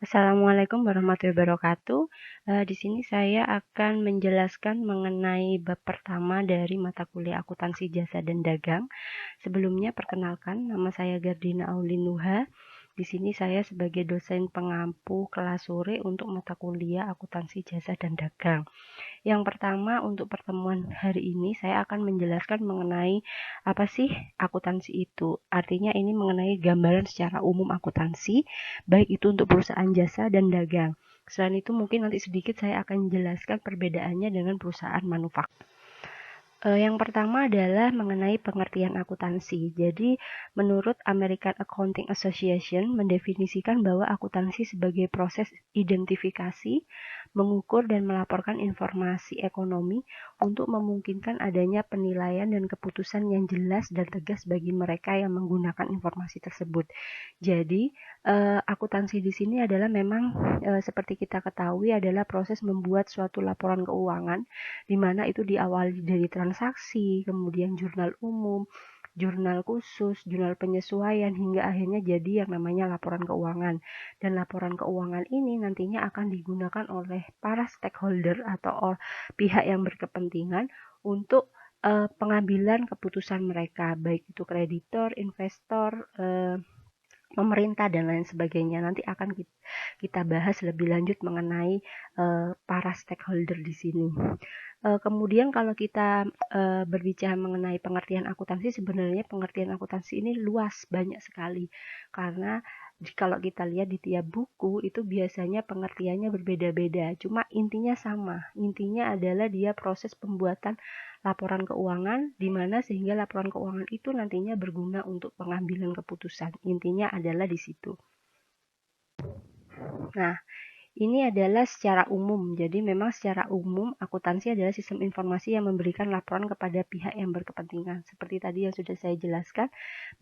Assalamualaikum warahmatullahi wabarakatuh. Di sini saya akan menjelaskan mengenai bab pertama dari mata kuliah akuntansi jasa dan dagang. Sebelumnya perkenalkan, nama saya Gardina Aulinuha. Di sini saya sebagai dosen pengampu kelas sore untuk mata kuliah akuntansi jasa dan dagang. Yang pertama, untuk pertemuan hari ini saya akan menjelaskan mengenai apa sih akuntansi itu. Artinya ini mengenai gambaran secara umum akuntansi, baik itu untuk perusahaan jasa dan dagang. Selain itu mungkin nanti sedikit saya akan menjelaskan perbedaannya dengan perusahaan manufaktur. Yang pertama adalah mengenai pengertian akuntansi. Jadi, menurut American Accounting Association mendefinisikan bahwa akuntansi sebagai proses identifikasi, mengukur dan melaporkan informasi ekonomi untuk memungkinkan adanya penilaian dan keputusan yang jelas dan tegas bagi mereka yang menggunakan informasi tersebut. Jadi, akuntansi di sini adalah memang seperti kita ketahui adalah proses membuat suatu laporan keuangan di mana itu diawali dari transaksi, kemudian jurnal umum, jurnal khusus, jurnal penyesuaian, hingga akhirnya jadi yang namanya laporan keuangan. Dan laporan keuangan ini nantinya akan digunakan oleh para stakeholder atau pihak yang berkepentingan untuk pengambilan keputusan mereka, baik itu kreditor, investor, pemerintah dan lain sebagainya. Nanti akan kita bahas lebih lanjut mengenai para stakeholder di sini. Kemudian kalau kita berbicara mengenai pengertian akuntansi, sebenarnya pengertian akuntansi ini luas, banyak sekali. Karena kalau kita lihat di tiap buku itu biasanya pengertiannya berbeda-beda. Cuma intinya sama. Intinya adalah dia proses pembuatan laporan keuangan, di mana sehingga laporan keuangan itu nantinya berguna untuk pengambilan keputusan. Intinya adalah di situ. Nah, ini adalah secara umum. Jadi memang secara umum akuntansi adalah sistem informasi yang memberikan laporan kepada pihak yang berkepentingan. Seperti tadi yang sudah saya jelaskan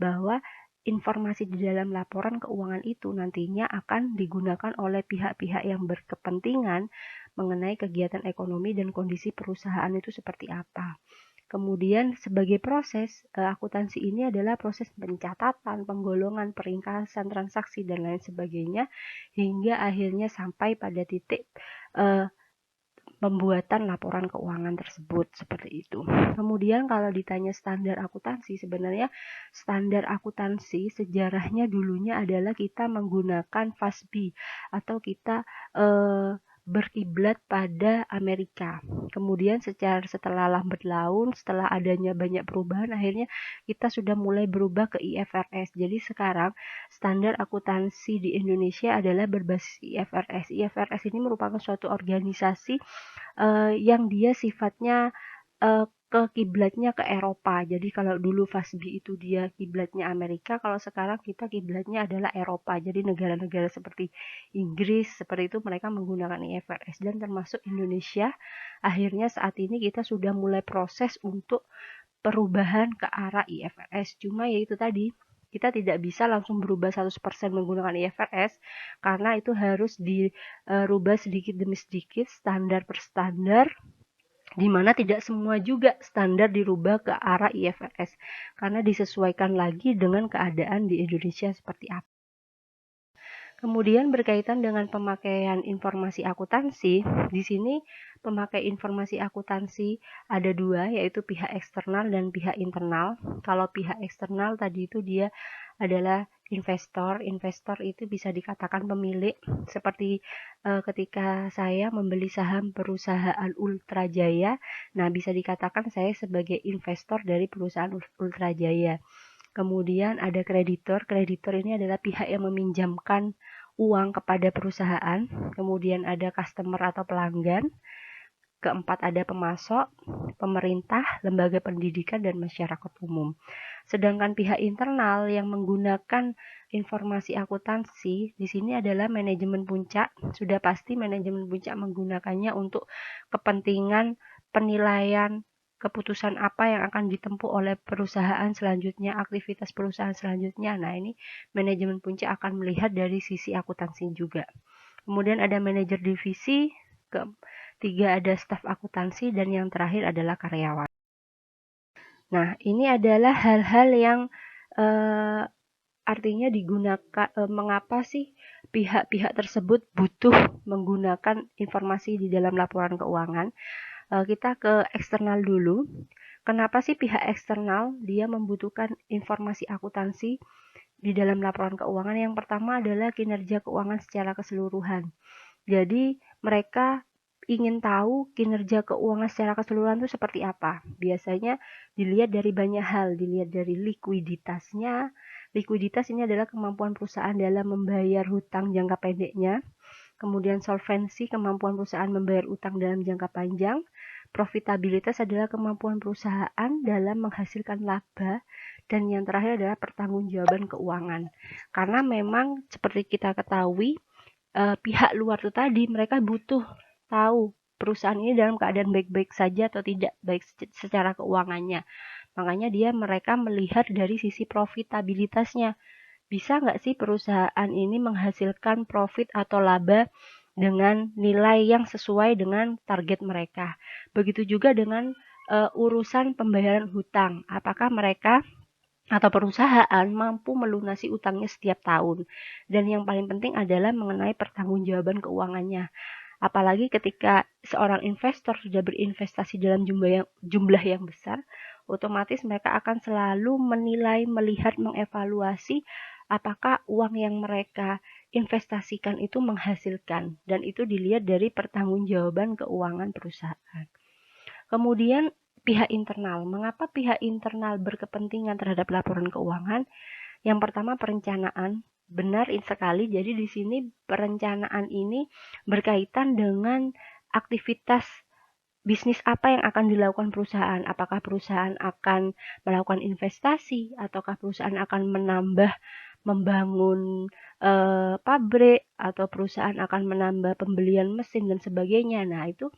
bahwa informasi di dalam laporan keuangan itu nantinya akan digunakan oleh pihak-pihak yang berkepentingan mengenai kegiatan ekonomi dan kondisi perusahaan itu seperti apa. Kemudian sebagai proses, akuntansi ini adalah proses pencatatan, penggolongan, peringkasan transaksi, dan lain sebagainya, hingga akhirnya sampai pada titik pembuatan laporan keuangan tersebut, seperti itu. Kemudian kalau ditanya standar akuntansi, sebenarnya standar akuntansi sejarahnya dulunya adalah kita menggunakan FASB atau kita berkiblat pada Amerika. Kemudian setelah lambat laun, setelah adanya banyak perubahan, akhirnya kita sudah mulai berubah ke IFRS. Jadi sekarang standar akuntansi di Indonesia adalah berbasis IFRS. IFRS ini merupakan suatu organisasi yang dia sifatnya ke kiblatnya ke Eropa. Jadi kalau dulu FASB itu dia kiblatnya Amerika, kalau sekarang kita kiblatnya adalah Eropa. Jadi negara-negara seperti Inggris, seperti itu mereka menggunakan IFRS dan termasuk Indonesia. Akhirnya saat ini kita sudah mulai proses untuk perubahan ke arah IFRS. Cuma yaitu tadi, kita tidak bisa langsung berubah 100% menggunakan IFRS karena itu harus dirubah sedikit demi sedikit, standar per standar, di mana tidak semua juga standar dirubah ke arah IFRS karena disesuaikan lagi dengan keadaan di Indonesia seperti apa. Kemudian berkaitan dengan pemakaian informasi akuntansi, di sini pemakai informasi akuntansi ada dua, yaitu pihak eksternal dan pihak internal. Kalau pihak eksternal tadi itu dia adalah investor. Investor itu bisa dikatakan pemilik, seperti ketika saya membeli saham perusahaan Ultra Jaya, nah bisa dikatakan saya sebagai investor dari perusahaan Ultra Jaya. Kemudian ada kreditor. Kreditor ini adalah pihak yang meminjamkan uang kepada perusahaan. Kemudian ada customer atau pelanggan. Keempat ada pemasok, pemerintah, lembaga pendidikan, dan masyarakat umum. Sedangkan pihak internal yang menggunakan informasi akuntansi di sini adalah manajemen puncak. Sudah pasti manajemen puncak menggunakannya untuk kepentingan penilaian keputusan apa yang akan ditempuh oleh perusahaan selanjutnya, aktivitas perusahaan selanjutnya. Nah, ini manajemen puncak akan melihat dari sisi akuntansi juga. Kemudian ada manajer divisi, ketiga ada staf akuntansi, dan yang terakhir adalah karyawan. Nah, ini adalah hal-hal yang artinya digunakan, mengapa sih pihak-pihak tersebut butuh menggunakan informasi di dalam laporan keuangan, kita ke eksternal dulu. Kenapa sih pihak eksternal dia membutuhkan informasi akuntansi di dalam laporan keuangan? Yang pertama adalah kinerja keuangan secara keseluruhan. Jadi mereka ingin tahu kinerja keuangan secara keseluruhan itu seperti apa. Biasanya dilihat dari banyak hal, dilihat dari likuiditasnya. Likuiditas ini adalah kemampuan perusahaan dalam membayar hutang jangka pendeknya. Kemudian solvensi, kemampuan perusahaan membayar utang dalam jangka panjang. Profitabilitas adalah kemampuan perusahaan dalam menghasilkan laba, dan yang terakhir adalah pertanggungjawaban keuangan. Karena memang seperti kita ketahui, pihak luar itu tadi mereka butuh tahu perusahaan ini dalam keadaan baik-baik saja atau tidak baik secara keuangannya. Makanya mereka melihat dari sisi profitabilitasnya. Bisa nggak sih perusahaan ini menghasilkan profit atau laba dengan nilai yang sesuai dengan target mereka. Begitu juga dengan urusan pembayaran hutang. Apakah mereka atau perusahaan mampu melunasi utangnya setiap tahun. Dan yang paling penting adalah mengenai pertanggungjawaban keuangannya. Apalagi ketika seorang investor sudah berinvestasi dalam jumlah yang besar, otomatis mereka akan selalu menilai, melihat, mengevaluasi apakah uang yang mereka investasikan itu menghasilkan, dan itu dilihat dari pertanggungjawaban keuangan perusahaan. Kemudian pihak internal. Mengapa pihak internal berkepentingan terhadap laporan keuangan? Yang pertama, perencanaan. Benar sekali. Jadi di sini perencanaan ini berkaitan dengan aktivitas bisnis apa yang akan dilakukan perusahaan. Apakah perusahaan akan melakukan investasi, ataukah perusahaan akan membangun pabrik, atau perusahaan akan menambah pembelian mesin dan sebagainya. Nah, itu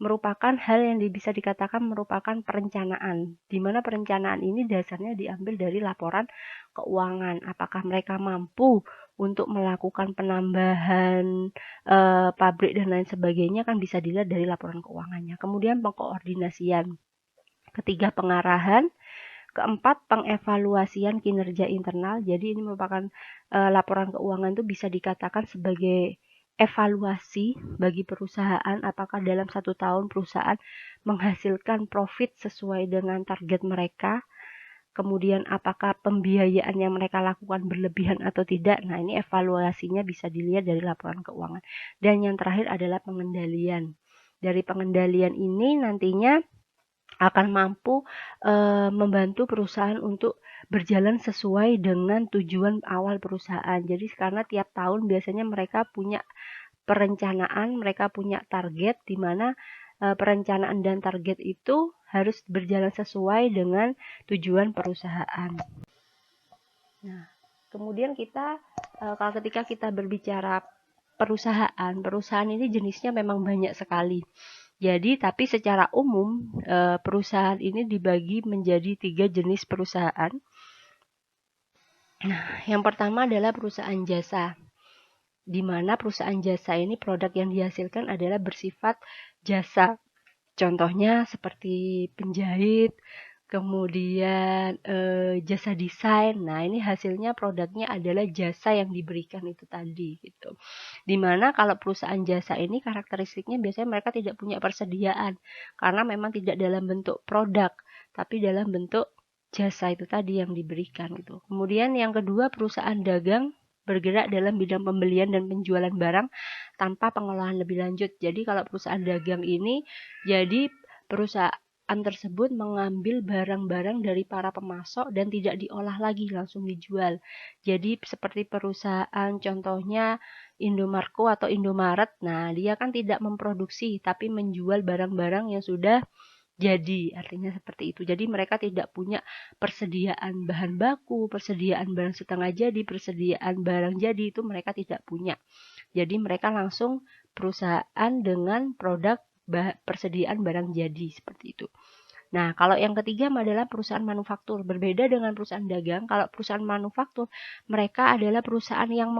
merupakan hal yang bisa dikatakan merupakan perencanaan, di mana perencanaan ini dasarnya diambil dari laporan keuangan. Apakah mereka mampu untuk melakukan penambahan pabrik dan lain sebagainya, kan bisa dilihat dari laporan keuangannya. Kemudian pengkoordinasian. Ketiga, pengarahan. Keempat, pengevaluasian kinerja internal. Jadi ini merupakan laporan keuangan itu bisa dikatakan sebagai evaluasi bagi perusahaan, apakah dalam 1 tahun perusahaan menghasilkan profit sesuai dengan target mereka. Kemudian apakah pembiayaan yang mereka lakukan berlebihan atau tidak. Nah, ini evaluasinya bisa dilihat dari laporan keuangan. Dan yang terakhir adalah pengendalian. Dari pengendalian ini nantinya akan mampu membantu perusahaan untuk berjalan sesuai dengan tujuan awal perusahaan. Jadi karena tiap tahun biasanya mereka punya perencanaan, mereka punya target, di mana perencanaan dan target itu harus berjalan sesuai dengan tujuan perusahaan. Nah, kemudian kalau ketika kita berbicara perusahaan ini jenisnya memang banyak sekali. Jadi, tapi secara umum perusahaan ini dibagi menjadi 3 jenis perusahaan. Nah, yang pertama adalah perusahaan jasa, di mana perusahaan jasa ini produk yang dihasilkan adalah bersifat jasa. Contohnya seperti penjahit, kemudian jasa desain. Nah, ini hasilnya produknya adalah jasa yang diberikan itu tadi gitu. Dimana kalau perusahaan jasa ini karakteristiknya biasanya mereka tidak punya persediaan, karena memang tidak dalam bentuk produk, tapi dalam bentuk jasa itu tadi yang diberikan gitu. Kemudian yang kedua, perusahaan dagang bergerak dalam bidang pembelian dan penjualan barang tanpa pengolahan lebih lanjut. Jadi kalau perusahaan dagang ini, jadi perusahaan tersebut mengambil barang-barang dari para pemasok dan tidak diolah lagi, langsung dijual. Jadi seperti perusahaan contohnya Indomarko atau Indomaret, nah dia kan tidak memproduksi tapi menjual barang-barang yang sudah jadi, artinya seperti itu. Jadi mereka tidak punya persediaan bahan baku, persediaan barang setengah jadi, persediaan barang jadi, itu mereka tidak punya. Jadi mereka langsung perusahaan dengan produk persediaan barang jadi, seperti itu. Nah, kalau yang ketiga adalah perusahaan manufaktur. Berbeda dengan perusahaan dagang, kalau perusahaan manufaktur, mereka adalah perusahaan yang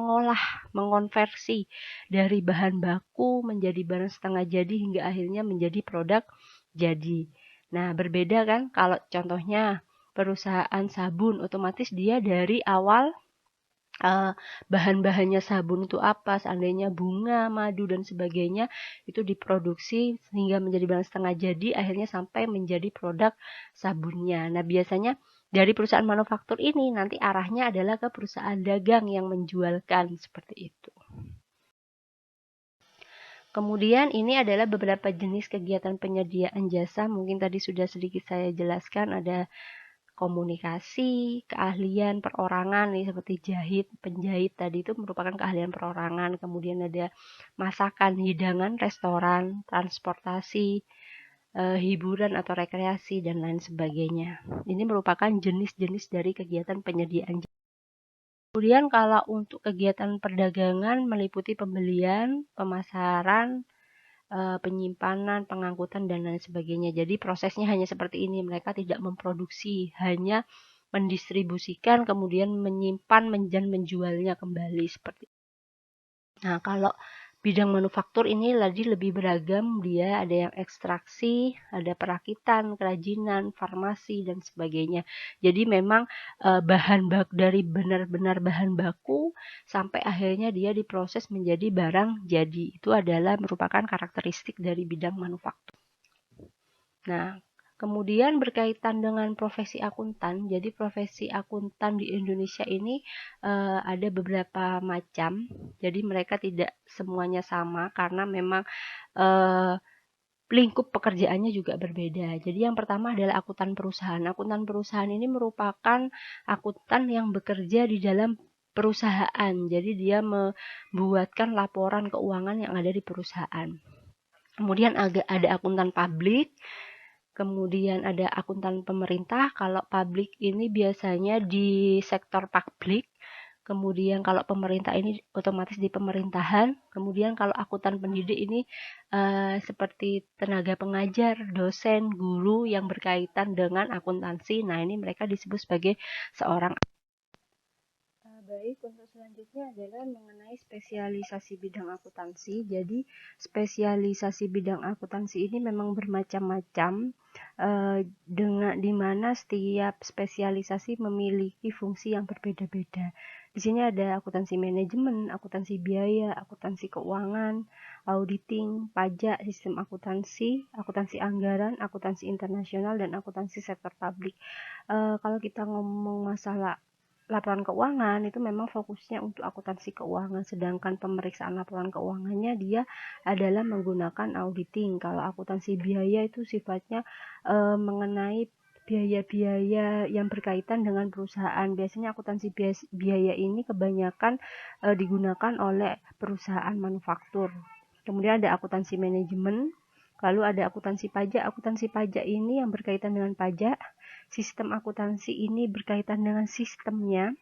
mengonversi dari bahan baku menjadi barang setengah jadi hingga akhirnya menjadi produk jadi. Nah, berbeda kan kalau contohnya perusahaan sabun, otomatis dia dari awal bahan-bahannya sabun itu apa, seandainya bunga, madu, dan sebagainya itu diproduksi sehingga menjadi barang setengah jadi, akhirnya sampai menjadi produk sabunnya. Nah, biasanya dari perusahaan manufaktur ini nanti arahnya adalah ke perusahaan dagang yang menjualkan, seperti itu. Kemudian ini adalah beberapa jenis kegiatan penyediaan jasa, mungkin tadi sudah sedikit saya jelaskan, ada komunikasi, keahlian perorangan nih seperti penjahit tadi itu merupakan keahlian perorangan. Kemudian ada masakan, hidangan, restoran, transportasi, hiburan atau rekreasi dan lain sebagainya. Ini merupakan jenis-jenis dari kegiatan penyediaan jasa. Kemudian kalau untuk kegiatan perdagangan meliputi pembelian, pemasaran, penyimpanan, pengangkutan, dan lain sebagainya. Jadi prosesnya hanya seperti ini, mereka tidak memproduksi, hanya mendistribusikan, kemudian menyimpan, dan menjualnya kembali seperti itu. Nah, kalau bidang manufaktur ini lebih beragam, dia ada yang ekstraksi, ada perakitan, kerajinan, farmasi, dan sebagainya. Jadi memang dari benar-benar bahan baku sampai akhirnya dia diproses menjadi barang jadi. Itu adalah merupakan karakteristik dari bidang manufaktur. Nah, kemudian berkaitan dengan profesi akuntan, jadi profesi akuntan di Indonesia ini ada beberapa macam, jadi mereka tidak semuanya sama karena memang lingkup pekerjaannya juga berbeda. Jadi yang pertama adalah akuntan perusahaan. Akuntan perusahaan ini merupakan akuntan yang bekerja di dalam perusahaan, jadi dia membuatkan laporan keuangan yang ada di perusahaan. Kemudian ada akuntan publik. Kemudian ada akuntan pemerintah, kalau publik ini biasanya di sektor publik. Kemudian kalau pemerintah ini otomatis di pemerintahan. Kemudian kalau akuntan pendidik ini seperti tenaga pengajar, dosen, guru yang berkaitan dengan akuntansi. Nah, ini mereka disebut sebagai seorang. Baik, untuk selanjutnya adalah mengenai spesialisasi bidang akuntansi. Jadi, spesialisasi bidang akuntansi ini memang bermacam-macam, dengan dimana setiap spesialisasi memiliki fungsi yang berbeda-beda. Di sini ada akuntansi manajemen, akuntansi biaya, akuntansi keuangan, auditing, pajak, sistem akuntansi, akuntansi anggaran, akuntansi internasional, dan akuntansi sektor publik. Kalau kita ngomong masalah laporan keuangan itu memang fokusnya untuk akuntansi keuangan, sedangkan pemeriksaan laporan keuangannya dia adalah menggunakan auditing. Kalau akuntansi biaya itu sifatnya mengenai biaya-biaya yang berkaitan dengan perusahaan. Biasanya akuntansi biaya ini kebanyakan digunakan oleh perusahaan manufaktur. Kemudian ada akuntansi manajemen, lalu ada akuntansi pajak. Akuntansi pajak ini yang berkaitan dengan pajak. Sistem akuntansi ini berkaitan dengan sistemnya,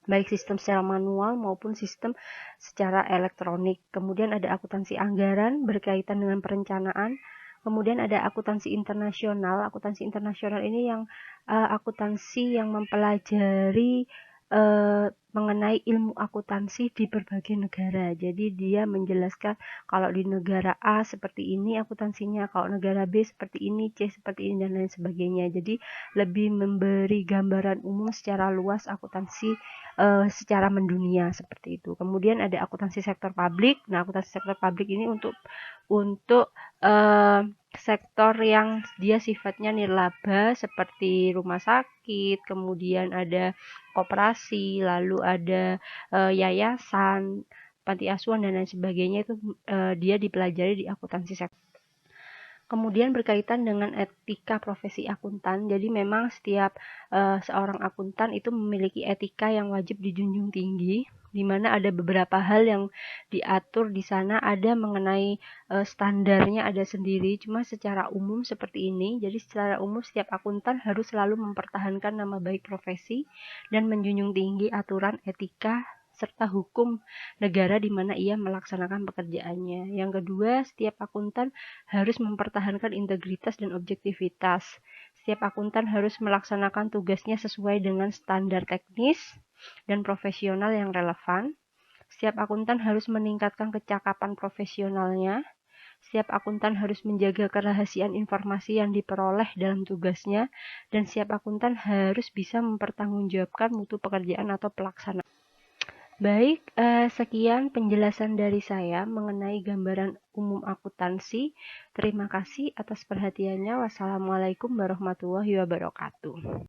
baik sistem secara manual maupun sistem secara elektronik. Kemudian ada akuntansi anggaran berkaitan dengan perencanaan. Kemudian ada akuntansi internasional. Akuntansi internasional ini yang akuntansi yang mempelajari mengenai ilmu akuntansi di berbagai negara. Jadi dia menjelaskan kalau di negara A seperti ini akuntansinya, kalau negara B seperti ini, C seperti ini, dan lain sebagainya. Jadi lebih memberi gambaran umum secara luas akuntansi secara mendunia seperti itu. Kemudian ada akuntansi sektor publik. Nah, akuntansi sektor publik ini untuk sektor yang dia sifatnya nirlaba seperti rumah sakit, kemudian ada koperasi, lalu ada yayasan, panti asuhan, dan lain sebagainya. Itu dia dipelajari di akuntansi sektor. Kemudian berkaitan dengan etika profesi akuntan. Jadi memang setiap seorang akuntan itu memiliki etika yang wajib dijunjung tinggi, di mana ada beberapa hal yang diatur di sana, ada mengenai standarnya ada sendiri, cuma secara umum seperti ini. Jadi secara umum setiap akuntan harus selalu mempertahankan nama baik profesi dan menjunjung tinggi aturan etika serta hukum negara di mana ia melaksanakan pekerjaannya. Yang kedua, setiap akuntan harus mempertahankan integritas dan objektivitas. Setiap akuntan harus melaksanakan tugasnya sesuai dengan standar teknis dan profesional yang relevan. Setiap akuntan harus meningkatkan kecakapan profesionalnya. Setiap akuntan harus menjaga kerahasiaan informasi yang diperoleh dalam tugasnya, dan setiap akuntan harus bisa mempertanggungjawabkan mutu pekerjaan atau pelaksanaan. Baik, sekian penjelasan dari saya mengenai gambaran umum akuntansi. Terima kasih atas perhatiannya. Wassalamualaikum warahmatullahi wabarakatuh.